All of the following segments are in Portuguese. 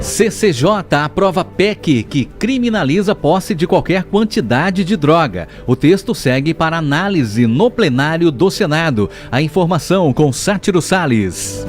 CCJ aprova PEC que criminaliza a posse de qualquer quantidade de droga. O texto segue para análise no plenário do Senado. A informação com Sátiro Salles.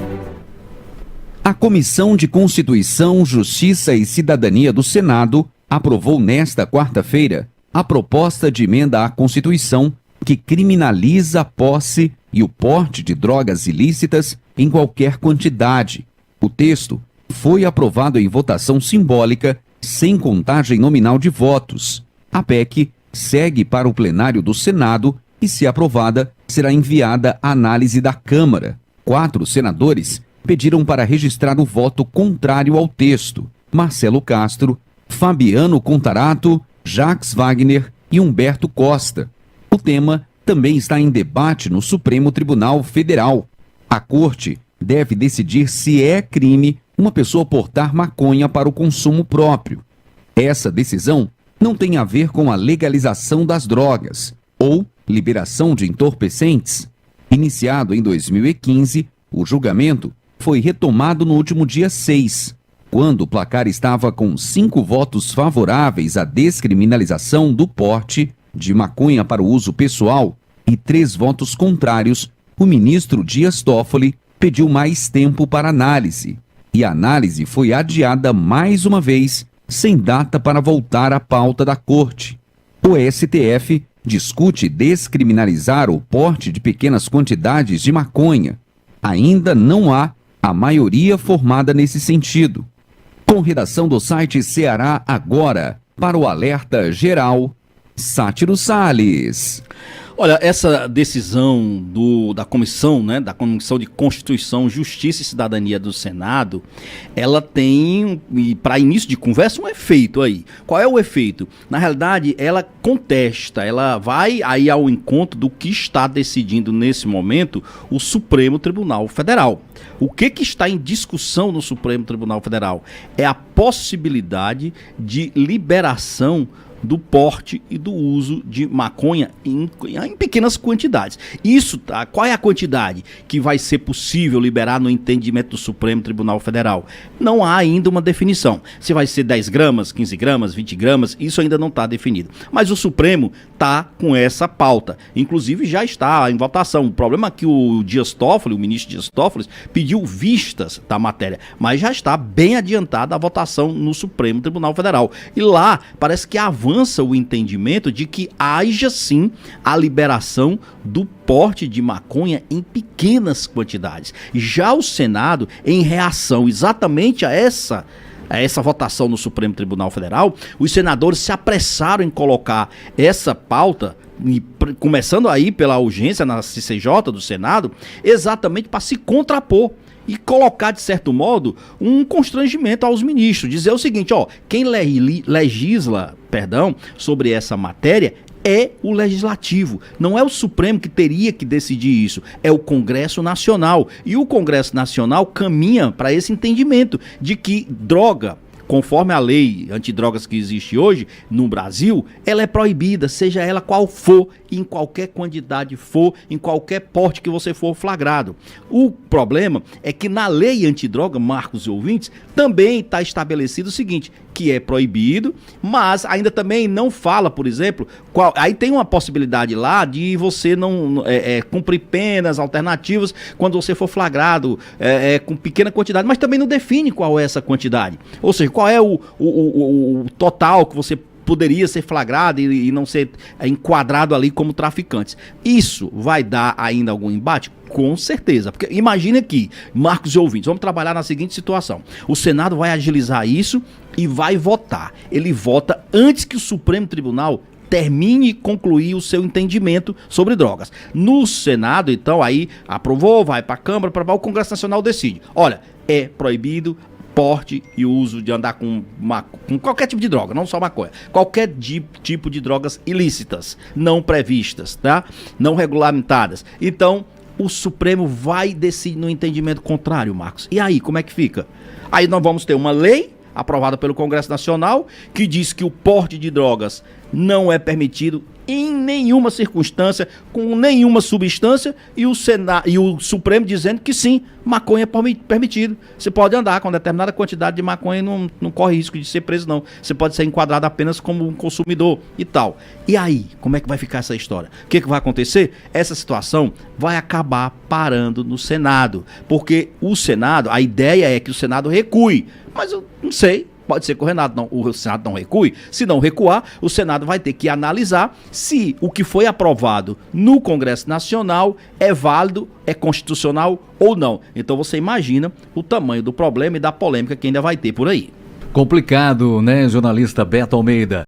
A Comissão de Constituição, Justiça e Cidadania do Senado aprovou nesta quarta-feira a proposta de emenda à Constituição que criminaliza a posse e o porte de drogas ilícitas em qualquer quantidade. O texto foi aprovado em votação simbólica, sem contagem nominal de votos. A PEC segue para o plenário do Senado e, se aprovada, será enviada à análise da Câmara. 4 senadores pediram para registrar o voto contrário ao texto: Marcelo Castro, Fabiano Contarato, Jacques Wagner e Humberto Costa. O tema também está em debate no Supremo Tribunal Federal. A Corte deve decidir se é crime uma pessoa portar maconha para o consumo próprio. Essa decisão não tem a ver com a legalização das drogas ou liberação de entorpecentes. Iniciado em 2015, o julgamento foi retomado no último dia 6, quando o placar estava com 5 votos favoráveis à descriminalização do porte de maconha para o uso pessoal e 3 votos contrários. O ministro Dias Toffoli pediu mais tempo para análise, e a análise foi adiada mais uma vez, sem data para voltar à pauta da Corte. O STF discute descriminalizar o porte de pequenas quantidades de maconha. Ainda não há a maioria formada nesse sentido. Com redação do site Ceará Agora, para o Alerta Geral, Sátiro Salles. Olha, essa decisão da comissão, da Comissão de Constituição, Justiça e Cidadania do Senado, ela tem, para início de conversa, um efeito aí. Qual é o efeito? Na realidade, ela contesta, ela vai aí ao encontro do que está decidindo nesse momento o Supremo Tribunal Federal. O que está em discussão no Supremo Tribunal Federal? É a possibilidade de liberação do porte e do uso de maconha em pequenas quantidades. Isso, qual é a quantidade que vai ser possível liberar no entendimento do Supremo Tribunal Federal? Não há ainda uma definição. Se vai ser 10 gramas, 15 gramas, 20 gramas, isso ainda não está definido. Mas o Supremo está com essa pauta. Inclusive já está em votação. O problema é que o Dias Toffoli, o ministro Dias Toffoli, pediu vistas da matéria, mas já está bem adiantada a votação no Supremo Tribunal Federal. E lá parece que avança o entendimento de que haja sim a liberação do porte de maconha em pequenas quantidades. Já o Senado, em reação exatamente a essa votação no Supremo Tribunal Federal, os senadores se apressaram em colocar essa pauta, começando aí pela urgência na CCJ do Senado, exatamente para se contrapor e colocar, de certo modo, um constrangimento aos ministros. Dizer o seguinte, quem legisla sobre essa matéria é o Legislativo. Não é o Supremo que teria que decidir isso, é o Congresso Nacional. E o Congresso Nacional caminha para esse entendimento de que droga, conforme a lei antidrogas que existe hoje no Brasil, ela é proibida, seja ela qual for, em qualquer quantidade for, em qualquer porte que você for flagrado. O problema é que na lei antidroga, Marcos e ouvintes, também está estabelecido o seguinte, que é proibido, mas ainda também não fala, por exemplo, aí tem uma possibilidade lá de você não cumprir penas alternativas quando você for flagrado com pequena quantidade, mas também não define qual é essa quantidade. Ou seja, qual é o total que você poderia ser flagrado e não ser enquadrado ali como traficantes. Isso vai dar ainda algum embate? Com certeza, porque imagine aqui, Marcos e ouvintes, vamos trabalhar na seguinte situação: o Senado vai agilizar isso e vai votar. Ele vota antes que o Supremo Tribunal termine e concluir o seu entendimento sobre drogas. No Senado, então, aí aprovou, vai para a Câmara, o Congresso Nacional decide. Olha, é proibido porte e uso de andar com qualquer tipo de droga, não só maconha, qualquer tipo de drogas ilícitas, não previstas, tá? Não regulamentadas. Então, o Supremo vai decidir no entendimento contrário, Marcos. E aí, como é que fica? Aí nós vamos ter uma lei aprovada pelo Congresso Nacional que diz que o porte de drogas não é permitido em nenhuma circunstância, com nenhuma substância, e o Supremo dizendo que sim, maconha é permitido. Você pode andar com determinada quantidade de maconha e não corre risco de ser preso, não. Você pode ser enquadrado apenas como um consumidor e tal. E aí, como é que vai ficar essa história? O que vai acontecer? Essa situação vai acabar parando no Senado, porque o Senado, a ideia é que o Senado recue, mas eu não sei. Pode ser que o Senado não recue. Se não recuar, o Senado vai ter que analisar se o que foi aprovado no Congresso Nacional é válido, é constitucional ou não. Então você imagina o tamanho do problema e da polêmica que ainda vai ter por aí. Complicado, né, jornalista Beto Almeida?